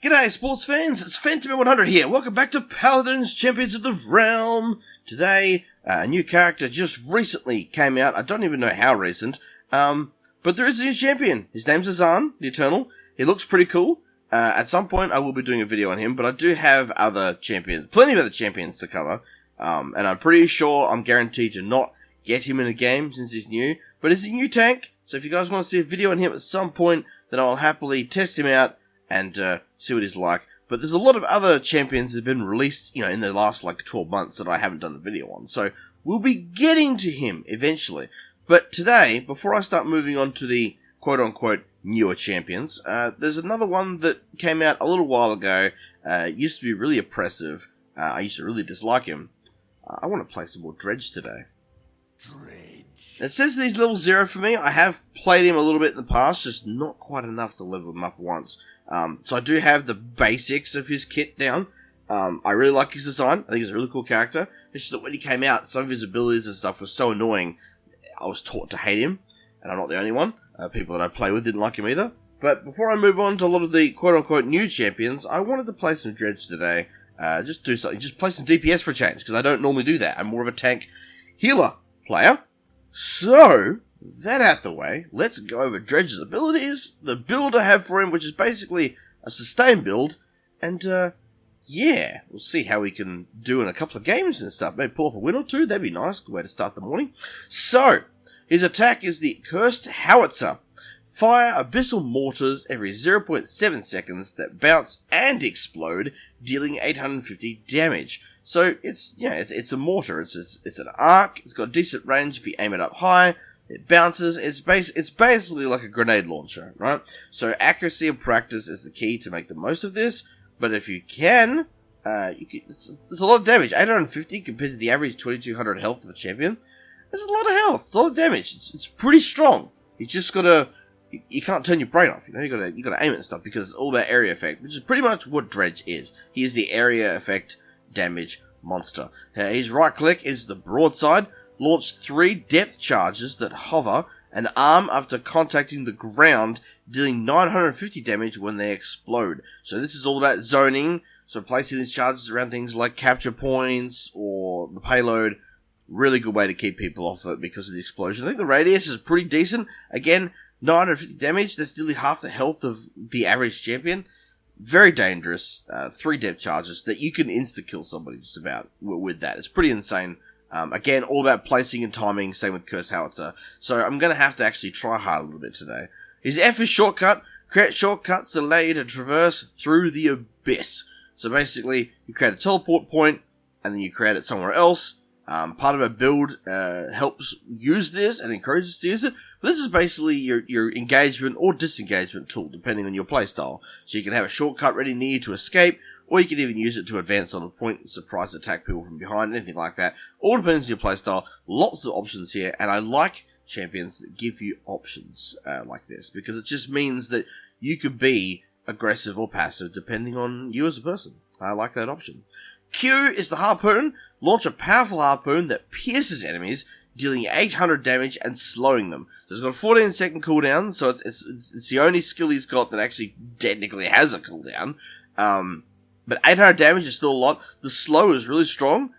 G'day sports fans, it's Phantom100 here. Welcome back to Paladins, Champions of the Realm. Today, a new character just recently came out. I don't even know how recent, but there is a new champion. His name's Azan, the Eternal. He looks pretty cool. At some point I will be doing a video on him, but I do have other champions, plenty of other champions to cover. And I'm pretty sure I'm guaranteed to not get him in a game since he's new. But he's a new tank, so if you guys want to see a video on him at some point, then I'll happily test him out and see what he's like. But there's a lot of other champions that have been released, in the last 12 months that I haven't done a video on. So we'll be getting to him eventually. But today, before I start moving on to the quote-unquote newer champions, there's another one that came out a little while ago. It used to be really oppressive. I used to really dislike him. I want to play some more Dredge today. It says that he's level 0 for me. I have played him a little bit in the past, just not quite enough to level him up once. So I do have the basics of his kit down. I really like his design. I think he's a really cool character. It's just that when he came out, some of his abilities and stuff was so annoying, I was taught to hate him. And I'm not the only one. People that I play with didn't like him either. But before I move on to a lot of the quote-unquote new champions, I wanted to play some Dredge today. Just do something. Just play some DPS for a change, because I don't normally do that. I'm more of a tank healer player. So, that out the way, let's go over Dredge's abilities, the build I have for him, which is basically a sustain build, and, yeah, we'll see how we can do in a couple of games and stuff. Maybe pull off a win or two, that'd be nice, good way to start the morning. So, his attack is the Cursed Howitzer. Fire abyssal mortars every 0.7 seconds that bounce and explode, dealing 850 damage. So it's a mortar. It's an arc. It's got decent range if you aim it up high. It bounces. It's basically like a grenade launcher, right? So accuracy and practice is the key to make the most of this. But if you can, it's a lot of damage. 850 compared to the average 2200 health of a champion. That's a lot of health. It's a lot of damage. It's pretty strong. You just gotta. You can't turn your brain off, you gotta aim it and stuff, because it's all about area effect, which is pretty much what Dredge is. He is the area effect damage monster. His right click is the broadside, launch 3 depth charges that hover and arm after contacting the ground, dealing 950 damage when they explode. So this is all about zoning, so placing these charges around things like capture points or the payload. Really good way to keep people off it because of the explosion. I think the radius is pretty decent. Again, 950 damage, that's nearly half the health of the average champion. Very dangerous. 3 depth charges that you can insta-kill somebody just about with that. It's pretty insane. Again, all about placing and timing, same with Cursed Howitzer. So I'm going to have to actually try hard a little bit today. His F is shortcut. Create shortcuts that allow you to traverse through the abyss. So basically, you create a teleport point, and then you create it somewhere else. Part of a build helps use this and encourages to use it. But this is basically your engagement or disengagement tool, depending on your playstyle. So you can have a shortcut ready near you to escape, or you can even use it to advance on a point and surprise attack people from behind, anything like that. All depends on your playstyle. Lots of options here, and I like champions that give you options like this, because it just means that you could be aggressive or passive depending on you as a person. I like that option. Q is the harpoon. Launch a powerful harpoon that pierces enemies, dealing 800 damage and slowing them. So it's got a 14-second cooldown, so it's the only skill he's got that actually technically has a cooldown. But 800 damage is still a lot. The slow is really strong.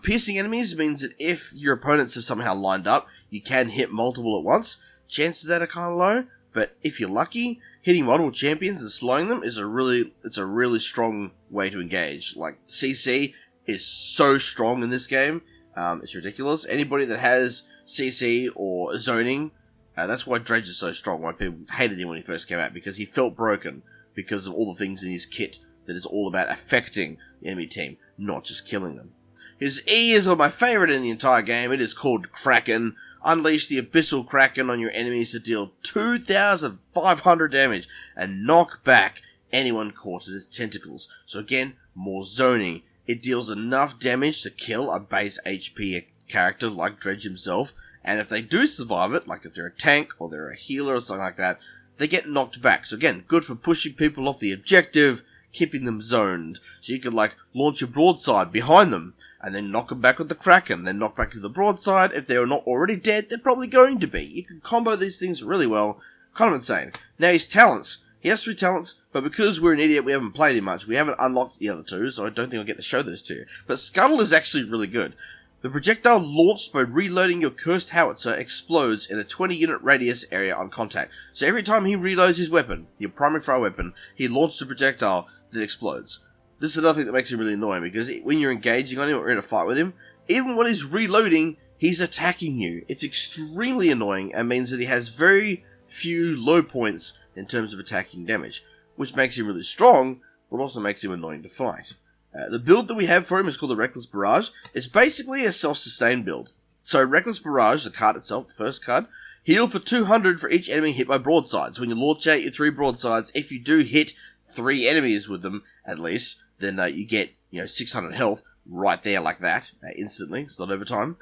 Piercing enemies means that if your opponents have somehow lined up, you can hit multiple at once. Chances of that are kind of low, but if you're lucky, hitting multiple champions and slowing them is a really strong way to engage. Like, CC is so strong in this game. It's ridiculous. Anybody that has CC or zoning, that's why Dredge is so strong. Why people hated him when he first came out, because he felt broken because of all the things in his kit that is all about affecting the enemy team, not just killing them. His E is one of my favorite in the entire game. It is called KRAKEN. Unleash the Abyssal Kraken on your enemies to deal 2,500 damage and knock back anyone caught in its tentacles. So again, more zoning. It deals enough damage to kill a base HP character like Dredge himself, and if they do survive it, like if they're a tank or they're a healer or something like that, they get knocked back. So again, good for pushing people off the objective, keeping them zoned. So you could launch your broadside behind them and then knock them back with the Kraken, then knock back to the broadside. If they're not already dead, they're probably going to be. You can combo these things really well. Kind of insane. Now his talents. He has 3 talents, but because we're an idiot, we haven't played him much. We haven't unlocked the other 2, so I don't think I'll get to show those to you. But Scuttle is actually really good. The projectile launched by reloading your cursed howitzer explodes in a 20-unit radius area on contact. So every time he reloads his weapon, your primary fire weapon, he launches a projectile that explodes. This is another thing that makes him really annoying, because when you're engaging on him or in a fight with him, even when he's reloading, he's attacking you. It's extremely annoying and means that he has very few low points in terms of attacking damage, which makes him really strong, but also makes him annoying to fight. The build that we have for him is called the Reckless Barrage. It's basically a self-sustained build. So Reckless Barrage, the card itself, the first card, heal for 200 for each enemy hit by broadsides. When you launch out your 3 broadsides, if you do hit 3 enemies with them, at least, then you get 600 health right there like that, instantly. It's not over time.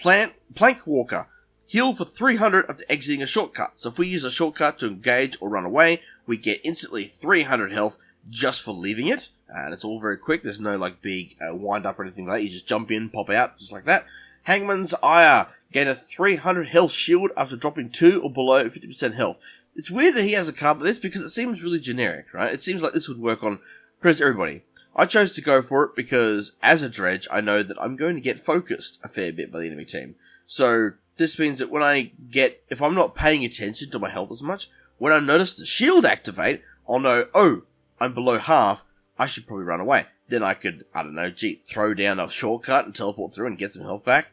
Plank Walker, heal for 300 after exiting a shortcut. So if we use a shortcut to engage or run away, we get instantly 300 health just for leaving it, and it's all very quick. There's no big wind up or anything like that. You just jump in, pop out, just like that. Hangman's Ire, gain a 300 health shield after dropping 2 or below 50% health. It's weird that he has a card like this because it seems really generic, right? It seems like this would work on pretty much everybody. I chose to go for it because as a Dredge, I know that I'm going to get focused a fair bit by the enemy team. So this means that if I'm not paying attention to my health as much, when I notice the shield activate, I'll know, oh, I'm below half, I should probably run away. Then I could, throw down a shortcut and teleport through and get some health back,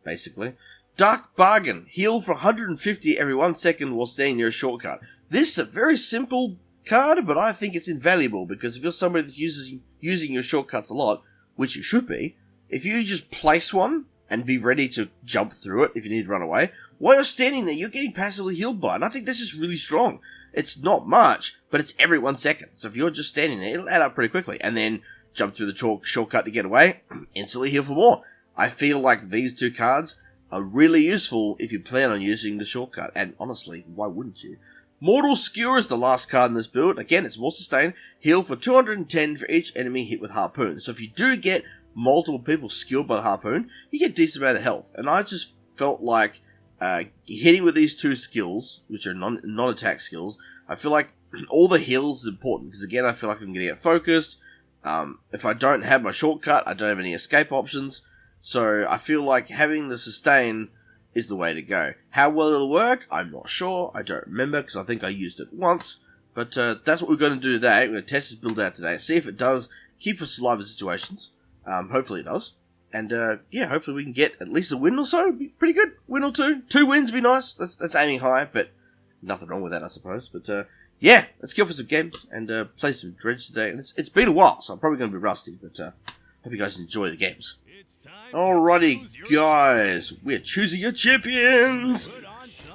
basically. Dark Bargain, heal for 150 every 1 second while staying near a shortcut. This is a very simple card, but I think it's invaluable, because if you're somebody that's using your shortcuts a lot, which you should be, if you just place one and be ready to jump through it if you need to run away, while you're standing there, you're getting passively healed by it, and I think this is really strong. It's not much, but it's every 1 second. So if you're just standing there, it'll add up pretty quickly. And then jump through the shortcut to get away, instantly heal for more. I feel like these 2 cards are really useful if you plan on using the shortcut. And honestly, why wouldn't you? Mortal Skewer is the last card in this build. Again, it's more sustained. Heal for 210 for each enemy hit with Harpoon. So if you do get multiple people skilled by the Harpoon, you get a decent amount of health. And I just felt like hitting with these 2 skills, which are non-attack skills, I feel like all the heals is important, because again, I feel like I'm going to get focused. If I don't have my shortcut, I don't have any escape options, so I feel like having the sustain is the way to go. How well it'll work, I'm not sure. I don't remember, because I think I used it once, but that's what we're going to do today. We're going to test this build out today, see if it does keep us alive in situations. Hopefully it does. And, hopefully we can get at least a win or so. Be pretty good. Win or 2. 2 wins would be nice. That's aiming high, but nothing wrong with that, I suppose. But, let's go for some games and play some Dredge today. And it's been a while, so I'm probably going to be rusty, but hope you guys enjoy the games. Alrighty, guys. We're choosing your champions.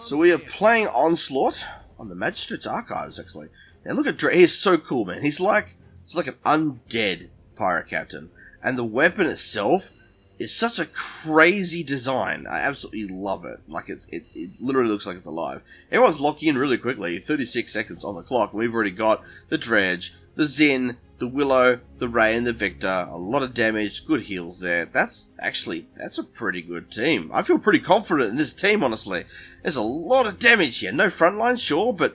So we are playing Onslaught on the Magistrate's Archives, actually. Now look at Dredge. He's so cool, man. He's like an undead pirate captain. And the weapon itself is such a crazy design. I absolutely love it. Like, it literally looks like it's alive. Everyone's locking in really quickly. 36 seconds on the clock. We've already got the Dredge, the Zen, the Willow, the Ray, and the Victor. A lot of damage. Good heals there. That's a pretty good team. I feel pretty confident in this team, honestly. There's a lot of damage here. No frontline, sure, but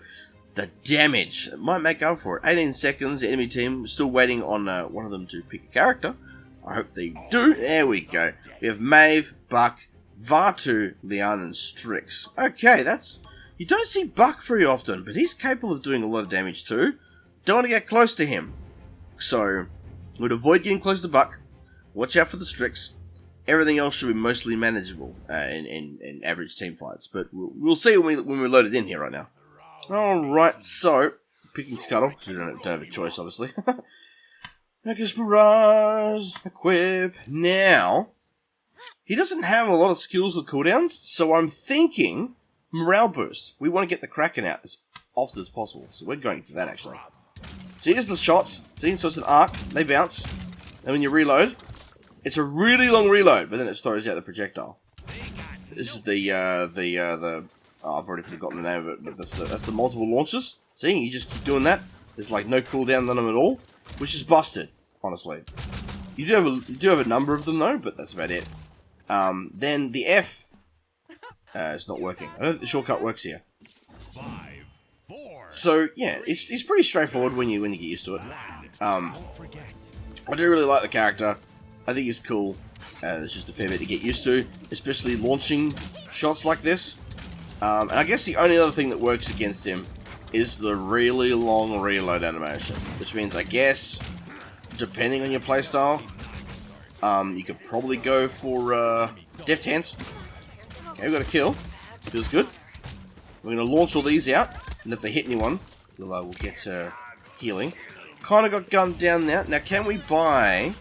the damage, it might make up for it. 18 seconds. The enemy team still waiting on one of them to pick a character. I hope they do. There we go. We have Maeve, Buck, Vartu, Leon, and Strix. Okay, you don't see Buck very often, but he's capable of doing a lot of damage too. Don't want to get close to him. So, we'd avoid getting close to Buck. Watch out for the Strix. Everything else should be mostly manageable in average team fights. But we'll see when we're loaded in here right now. Alright, so, picking Scuttle, because we don't have a choice, obviously. Reckless Barrage, equip. Now, he doesn't have a lot of skills with cooldowns, so I'm thinking morale boost. We want to get the KRAKEN out as often as possible, so we're going for that, actually. So here's the shots. See, so it's an arc, they bounce, and when you reload, it's a really long reload, but then it throws out the projectile. This is I've already forgotten the name of it, but that's the multiple launches. See, you just keep doing that. There's like no cooldown on them at all. Which is busted, honestly. You do have a number of them though, but that's about it. Then the F, it's not working. I don't think the shortcut works here. 5, 4, So yeah, it's pretty straightforward when you get used to it. I do really like the character. I think he's cool. It's just a fair bit to get used to, especially launching shots like this. And I guess the only other thing that works against him is the really long reload animation, which means, I guess, depending on your playstyle, you could probably go for deft hands. Okay, we got a kill. Feels good. We're going to launch all these out, and if they hit anyone, we'll get healing. Kind of got gunned down now. Now, can we buy...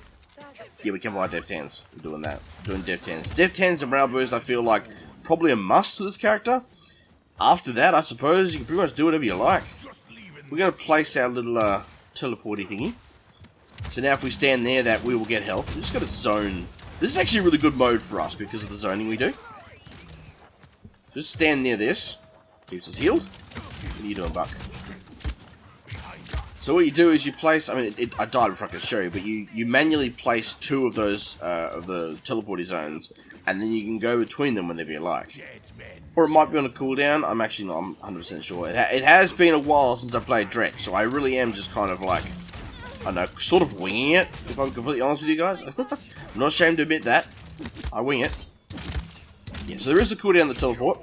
Yeah, we can buy deft hands. We're doing that. Doing deft hands. Deft hands and morale boost, I feel like, probably a must for this character. After that, I suppose, you can pretty much do whatever you like. We're going to place our little teleporty thingy. So now if we stand there, that we will get health. We just got to zone. This is actually a really good mode for us because of the zoning we do. Just stand near this. Keeps us healed. What are you doing, Buck? So what you do is you place, I mean, I died before I could show you, but you manually place 2 of those, of the teleporty zones, and then you can go between them whenever you like. Or it might be on a cooldown, I'm actually not 100% sure. It has been a while since I played Dredge, so I really am just kind of like, I don't know, sort of winging it, if I'm completely honest with you guys. I'm not ashamed to admit that. I wing it. Yeah, so there is a cooldown to teleport.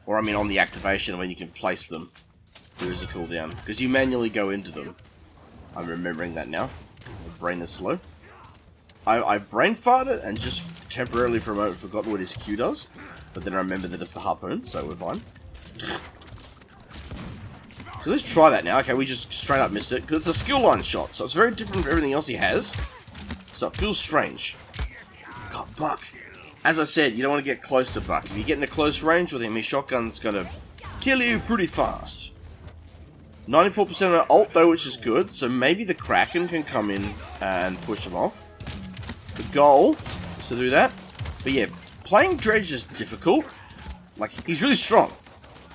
Or I mean on the activation when you can place them. There is a cooldown, because you manually go into them. I'm remembering that now. My brain is slow. I brain farted and just temporarily for a moment forgot what his Q does, but then I remember that it's the harpoon, so we're fine. So let's try that now. Okay, we just straight up missed it, because it's a skill line shot, so it's very different from everything else he has. So it feels strange. God, Buck. As I said, you don't want to get close to Buck. If you get into close range with him, his shotgun's going to kill you pretty fast. 94% on ult though, which is good, so maybe the KRAKEN can come in and push him off. The goal is to do that. But yeah, playing Dredge is difficult. Like, he's really strong,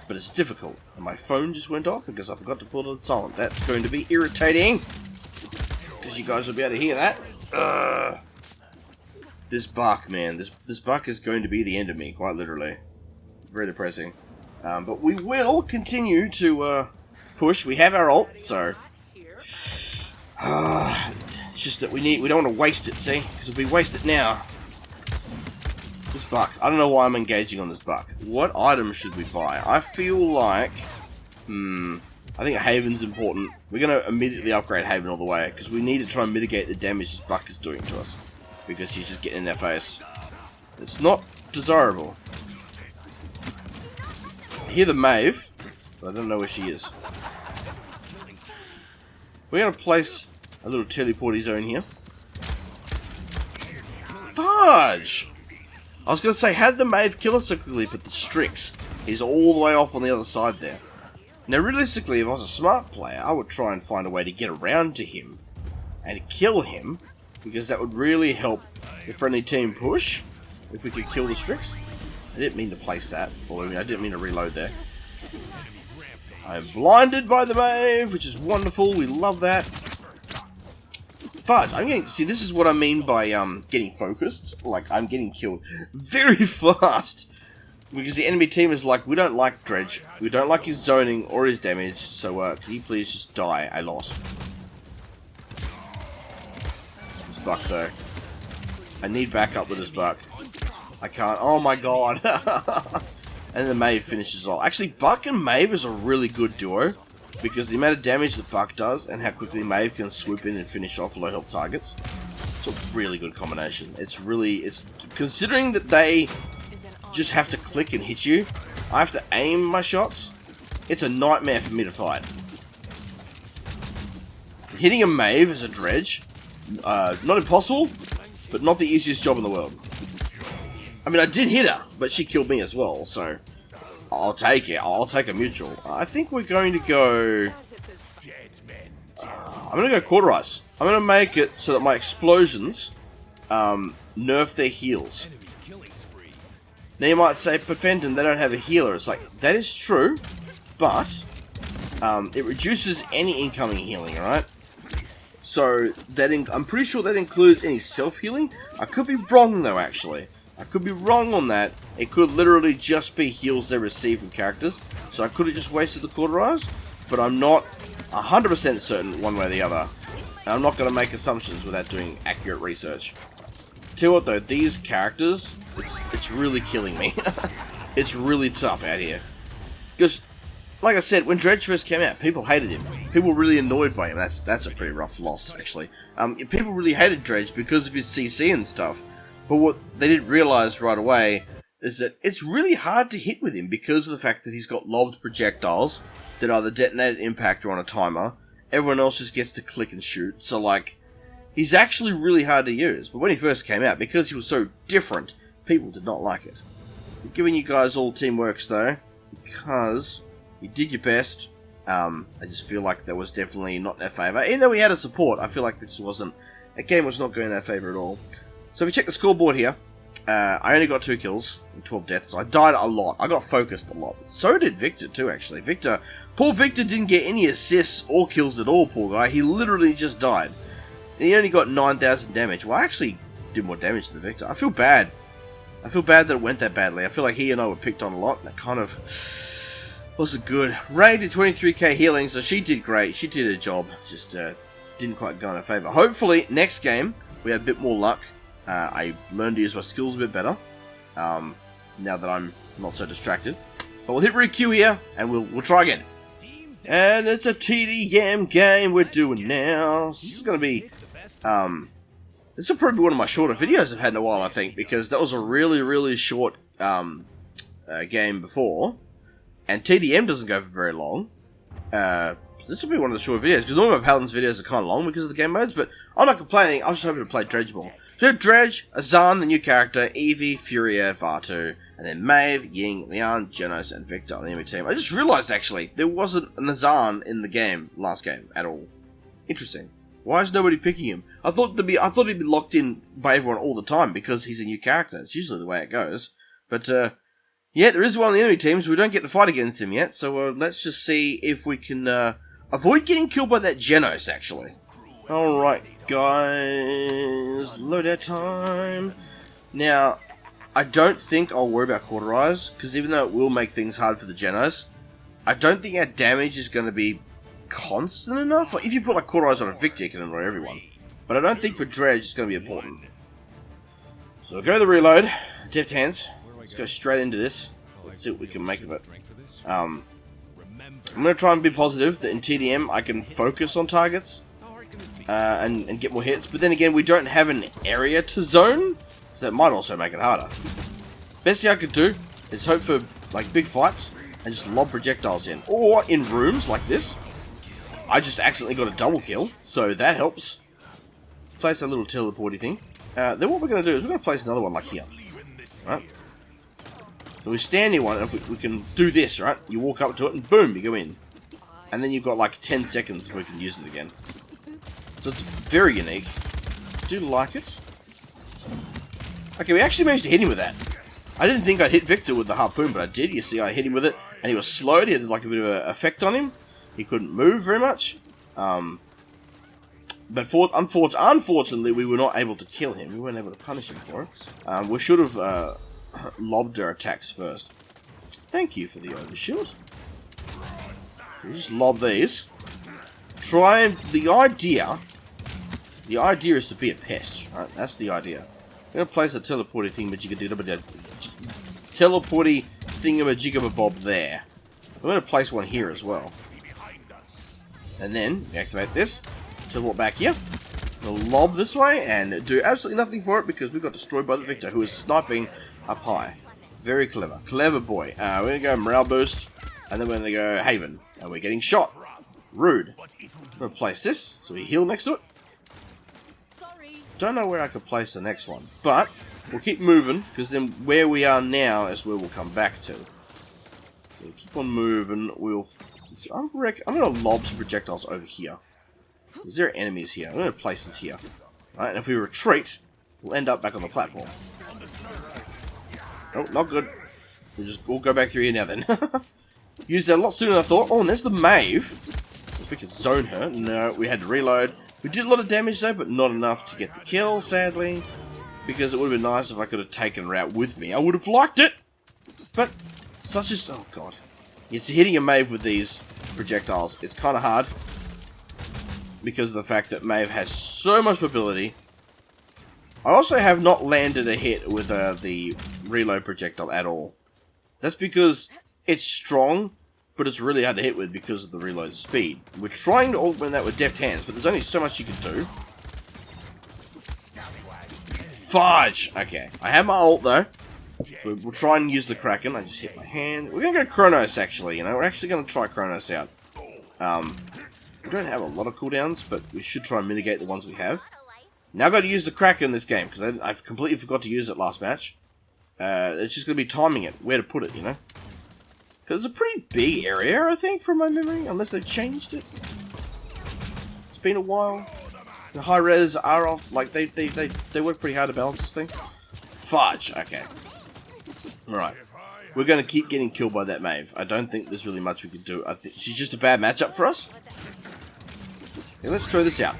but it's difficult. And my phone just went off because I forgot to put it on silent. That's going to be irritating, because you guys will be able to hear that. This Buck, man, this Buck is going to be the end of me, quite literally. Very depressing. But we will continue to push. We have our ult, so it's just that we don't want to waste it, see? Because if we waste it now, this Buck, I don't know why I'm engaging on this Buck. What item should we buy? I feel like, I think Haven's important. We're going to immediately upgrade Haven all the way, because we need to try and mitigate the damage this Buck is doing to us, because he's just getting in our face. It's not desirable. I hear the Maeve, but I don't know where she is. We're going to place a little teleporty zone here. Fudge! I was going to say, how did the Maeve kill us so quickly? But the Strix is all the way off on the other side there. Now, realistically, if I was a smart player, I would try and find a way to get around to him and kill him, because that would really help the friendly team push if we could kill the Strix. I didn't mean to place that. Or, I didn't mean to reload there. I'm blinded by the Maeve, which is wonderful. We love that. Fudge, I'm getting... See, this is what I mean by getting focused. Like, I'm getting killed very fast. Because the enemy team is like, we don't like Dredge. We don't like his zoning or his damage. So, can you please just die? I lost. This Buck, though. I need backup with this Buck. I can't. Oh, my God. And the Maeve finishes off. Actually, Buck and Maeve is a really good duo, because the amount of damage that Buck does and how quickly Maeve can swoop in and finish off low health targets, it's a really good combination. It's considering that they just have to click and hit you, I have to aim my shots, it's a nightmare for me to fight. Hitting a Maeve as a Dredge, not impossible, but not the easiest job in the world. I mean, I did hit her, but she killed me as well, so I'll take it. I'll take a mutual. I think we're going to go... I'm going to go cauterize. I'm going to make it so that my explosions nerf their heals. Now you might say, Perfendon, they don't have a healer. It's like, that is true, but it reduces any incoming healing, alright? So, I'm pretty sure that includes any self-healing. I could be wrong, though, actually. I could be wrong on that. It could literally just be heals they receive from characters. so I could have just wasted the cauterize, but I'm not 100% certain one way or the other. And I'm not going to make assumptions without doing accurate research. Tell you what though, these characters, it's really killing me. It's really tough out here. Because, like I said, when Dredge first came out, people hated him. People were really annoyed by him. That's a pretty rough loss, actually. People really hated Dredge because of his CC and stuff. But what they didn't realise right away is that it's really hard to hit with him because of the fact that he's got lobbed projectiles that either detonate an impact or on a timer. Everyone else just gets to click and shoot. So, like, he's actually really hard to use. But when he first came out, because he was so different, people did not like it. I'm giving you guys all teamworks, though, because you did your best. I just feel like that was definitely not in our favour. Even though we had a support, I feel like this wasn't... That game was not going in our favour at all. So if you check the scoreboard here, I only got 2 kills and 12 deaths. I died a lot. I got focused a lot. So did Victor too, actually. Poor Victor didn't get any assists or kills at all, poor guy. He literally just died. And he only got 9,000 damage. Well, I actually did more damage than Victor. I feel bad. I feel bad that it went that badly. I feel like he and I were picked on a lot. That kind of wasn't good. Ray did 23k healing, so she did great. She did her job. Just didn't quite go in her favour. Hopefully, next game, we have a bit more luck. I learned to use my skills a bit better. Now that I'm not so distracted. But we'll hit re-queue here, and we'll try again. And it's a TDM game we're doing now. So this is going to be... this will probably be one of my shorter videos I've had in a while, I think, because that was a really, really short game before. And TDM doesn't go for very long. This will be one of the shorter videos, because normally my Paladins videos are kind of long because of the game modes, but I'm not complaining. I was just hoping to play Dredge more. So we have Dredge, Azan, the new character, Evie, Furia, Vatu, and then Maeve, Ying, Lian, Genos, and Victor on the enemy team. I just realised, actually, there wasn't an Azan in the game, last game, at all. Interesting. Why is nobody picking him? I thought he'd be locked in by everyone all the time because he's a new character. It's usually the way it goes. But, yeah, there is one on the enemy team, so we don't get to fight against him yet. So, let's just see if we can, avoid getting killed by that Genos, actually. Alright, guys. Loadout time. Now, I don't think I'll worry about cauterize, because even though it will make things hard for the Genos, I don't think our damage is going to be constant enough. Like, if you put like cauterize on a Victor, it can annoy everyone. But I don't think for Dredge it's going to be important. So we'll go to the reload. Deft hands. Let's go straight into this. Let's see what we can make of it. I'm going to try and be positive that in TDM I can focus on targets and get more hits. But then again, we don't have an area to zone, so that might also make it harder. Best thing I could do is hope for like big fights and just lob projectiles in. Or in rooms like this. I just accidentally got a double kill, so that helps. Place a little teleporty thing. Then what we're going to do is we're going to place another one like here. Right? So we stand near one, and if we can do this, right? You walk up to it, and boom, you go in. And then you've got like 10 seconds before we can use it again. So it's very unique. I do like it. Okay, we actually managed to hit him with that. I didn't think I'd hit Victor with the harpoon, but I did. You see, I hit him with it, and he was slowed. He had like a bit of an effect on him. He couldn't move very much. But unfortunately, we were not able to kill him. We weren't able to punish him for it. We should have lobbed our attacks first. Thank you for the overshield. We'll just lob these. Try and... The idea is to be a pest, right? That's the idea. I'm going to place a teleporty thingamajigabob there. I'm going to place one here as well. And then, activate this. Teleport back here. We'll lob this way and do absolutely nothing for it because we got destroyed by the Victor, who is sniping up high. Very clever. Clever boy. We're going to go morale boost, and then we're going to go Haven. And we're getting shot. Rude. I'm going to place this, so we heal next to it. Don't know where I could place the next one, but we'll keep moving, because then where we are now is where we'll come back to. So we'll keep on moving. I'm going to lob some projectiles over here. Is there enemies here? I'm going to place this here. Right, and if we retreat, we'll end up back on the platform. Oh, not good. We'll go back through here now then. Used that a lot sooner than I thought. Oh, and there's the Maeve. If we could zone her. No, we had to reload. We did a lot of damage though, but not enough to get the kill, sadly. Because it would have been nice if I could have taken her out with me. I would have liked it. But, such as... Oh, God. It's hitting a Maeve with these projectiles. It's kind of hard because of the fact that Maeve has so much mobility. I also have not landed a hit with the reload projectile at all. That's because it's strong, but it's really hard to hit with because of the reload speed. We're trying to augment that with deft hands, but there's only so much you can do. Fudge! Okay, I have my ult though. We'll try and use the Kraken. I just hit my hand. We're gonna go Chronos actually, you know, we're actually gonna try Chronos out. We don't have a lot of cooldowns, but we should try and mitigate the ones we have. Now I've got to use the Kraken in this game, because I've completely forgot to use it last match. It's just going to be timing it, where to put it, you know? Because it's a pretty big area, I think, from my memory, unless they've changed it. It's been a while. The hi-rez are off, like, they work pretty hard to balance this thing. Fudge, okay. Alright. We're going to keep getting killed by that Maeve. I don't think there's really much we could do. I think she's just a bad matchup for us. Okay, let's throw this out.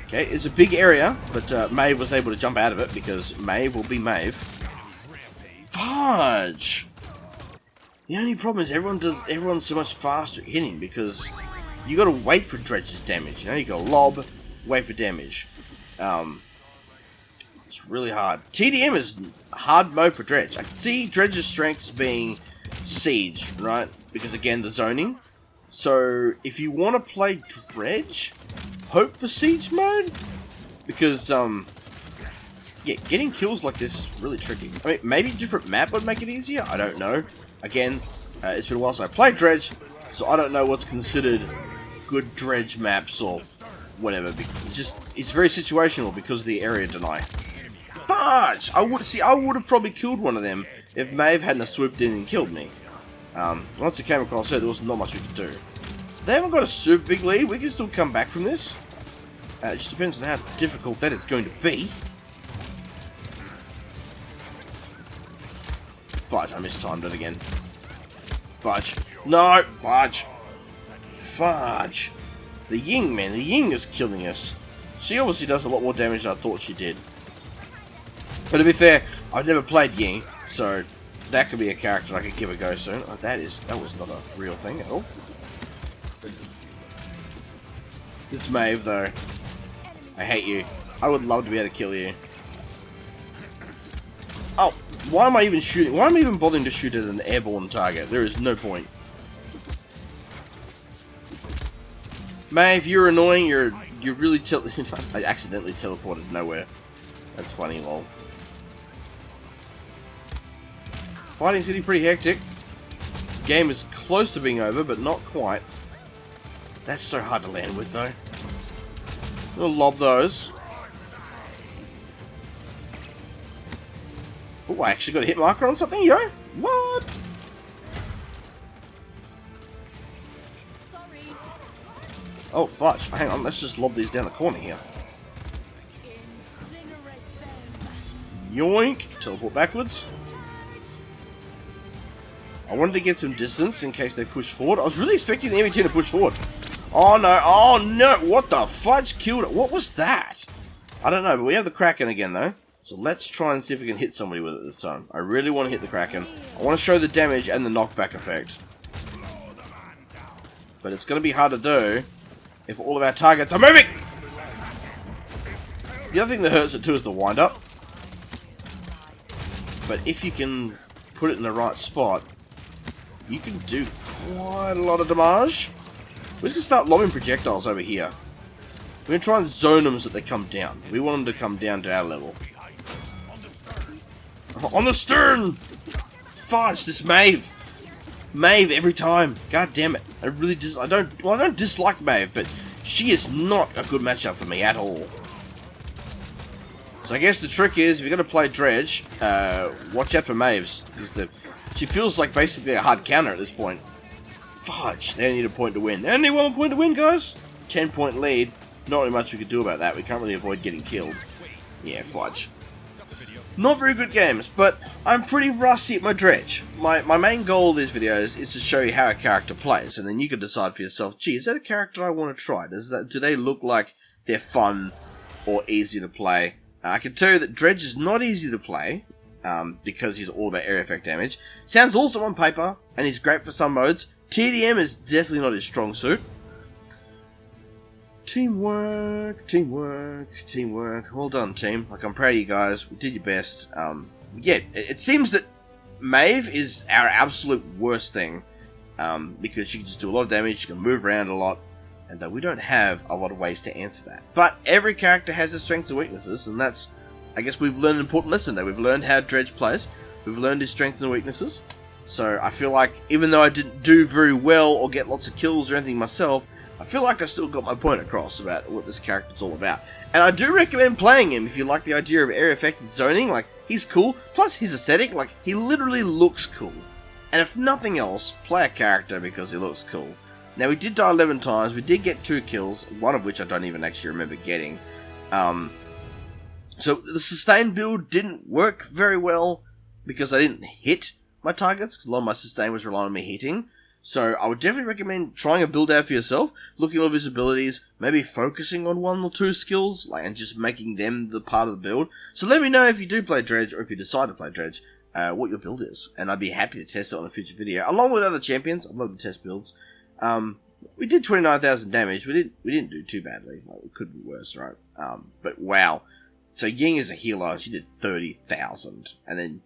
Okay, it's a big area, but Maeve was able to jump out of it because Maeve will be Maeve. Fudge! The only problem is everyone's so much faster at hitting because you gotta wait for Dredge's damage. You know, you gotta lob, wait for damage. It's really hard. TDM is hard mode for Dredge. I can see Dredge's strengths being siege, right? Because again, the zoning. So if you want to play Dredge, hope for siege mode, because yeah, getting kills like this is really tricky. I mean, maybe a different map would make it easier. I don't know. Again, it's been a while since I played Dredge, so I don't know what's considered good Dredge maps or whatever. It's very situational because of the area deny. Fudge! I would have probably killed one of them if Maeve hadn't swooped in and killed me. Once it came across her, there was not much we could do. They haven't got a super big lead. We can still come back from this. It just depends on how difficult that is going to be. Fudge, I mistimed it again. Fudge. No! Fudge! Fudge! The Ying, man. The Ying is killing us. She obviously does a lot more damage than I thought she did. But to be fair, I've never played Ying, so that could be a character I could give a go soon. Oh, that was not a real thing at all. This Maeve, though. I hate you. I would love to be able to kill you. Oh, why am I even shooting? Why am I even bothering to shoot at an airborne target? There is no point. Maeve, you're annoying. You're really I accidentally teleported nowhere. That's funny, lol. Fighting's getting pretty hectic. Game is close to being over, but not quite. That's so hard to land with, though. We'll lob those. Oh, I actually got a hit marker on something, yo! What? Sorry. Oh, fudge. Hang on, let's just lob these down the corner here. Yoink! Teleport backwards. I wanted to get some distance in case they push forward. I was really expecting the enemy team to push forward. Oh no, oh no, what the fudge killed it? What was that? I don't know, but we have the Kraken again though. So let's try and see if we can hit somebody with it this time. I really want to hit the Kraken. I want to show the damage and the knockback effect. But it's going to be hard to do if all of our targets are moving! The other thing that hurts it too is the wind-up. But if you can put it in the right spot, you can do quite a lot of damage. We're just going to start lobbing projectiles over here. We're going to try and zone them so that they come down. We want them to come down to our level. On the stern! Fudge, this Maeve! Maeve every time. God damn it. I really I don't dislike Maeve, but she is not a good matchup for me at all. So I guess the trick is, if you're going to play Dredge, watch out for Maeves, because she feels like basically a hard counter at this point. Fudge, they only need a point to win. They only need 1 point to win, guys! 10-point lead. Not really much we could do about that. We can't really avoid getting killed. Yeah, fudge. Not very good games, but I'm pretty rusty at my Dredge. My main goal of these videos is to show you how a character plays, and then you can decide for yourself, gee, is that a character I want to try? Do they look like they're fun or easy to play? I can tell you that Dredge is not easy to play. because he's all about area effect damage. Sounds awesome on paper, and he's great for some modes. TDM is definitely not his strong suit. Teamwork, teamwork, teamwork. Well done, team. Like, I'm proud of you guys. We did your best. Yeah, it seems that Maeve is our absolute worst thing, because she can just do a lot of damage, she can move around a lot, and we don't have a lot of ways to answer that. But every character has its strengths and weaknesses, and that's, I guess we've learned an important lesson there. We've learned how Dredge plays, we've learned his strengths and weaknesses, so I feel like, even though I didn't do very well or get lots of kills or anything myself, I feel like I still got my point across about what this character's all about. And I do recommend playing him if you like the idea of area effect zoning. Like, he's cool, plus his aesthetic, like, he literally looks cool. And if nothing else, play a character because he looks cool. Now, we did die 11 times, we did get 2 kills, one of which I don't even actually remember getting. So the sustain build didn't work very well because I didn't hit my targets, because a lot of my sustain was relying on me hitting. So I would definitely recommend trying a build out for yourself, looking at all of his abilities, maybe focusing on 1 or 2 skills, like, and just making them the part of the build. So let me know if you do play Dredge, or if you decide to play Dredge, what your build is, and I'd be happy to test it on a future video, along with other champions. I'd love to test builds. We did 29,000 damage. We didn't do too badly. Like, it could be worse, right? But wow. So Ying is a healer. She did 30,000, and then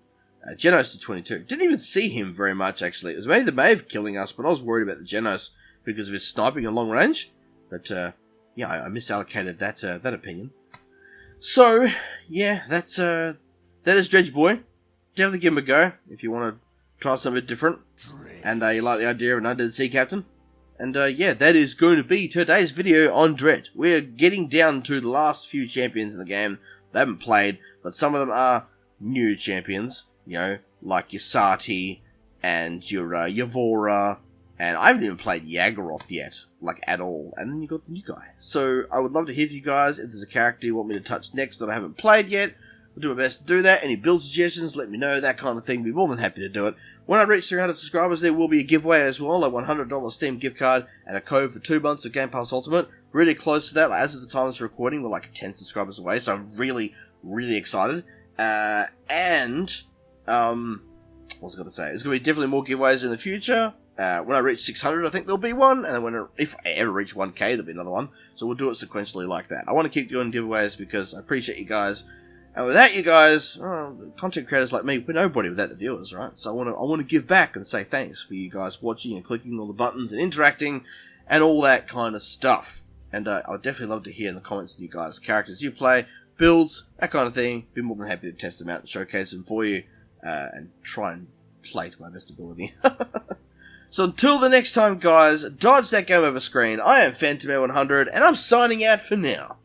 Genos did 22. Didn't even see him very much, actually. It was maybe the Maeve killing us, but I was worried about the Genos because of his sniping at long range. But yeah, I misallocated that opinion. So yeah, that is Dredge Boy. Definitely give him a go if you want to try something different, and you like the idea of an undead sea captain. And yeah, that is going to be today's video on Dredge. We're getting down to the last few champions in the game. They haven't played, but some of them are new champions. You know, like your Sati and your Yavora, and I haven't even played Yagharoth yet, like, at all. And then you got the new guy. So I would love to hear from you guys. If there's a character you want me to touch next that I haven't played yet, I'll do my best to do that. Any build suggestions, let me know, that kind of thing. Be more than happy to do it. When I reach 300 subscribers, there will be a giveaway as well, a $100 Steam gift card and a code for 2 months of Game Pass Ultimate. Really close to that. Like, as of the time of this recording, we're like 10 subscribers away, so I'm really, really excited. What was I going to say? There's going to be definitely more giveaways in the future. When I reach 600, I think there'll be one. And then if I ever reach 1k, there'll be another one. So we'll do it sequentially like that. I want to keep doing giveaways because I appreciate you guys. And without you guys, content creators like me, we're nobody without the viewers, right? So I want to give back and say thanks for you guys watching and clicking all the buttons and interacting and all that kind of stuff. And I'd definitely love to hear in the comments from you guys characters you play, builds, that kind of thing. Be more than happy to test them out and showcase them for you. And try and play to my best ability. So until the next time, guys, dodge that game over screen. I am Phantom 100, and I'm signing out for now.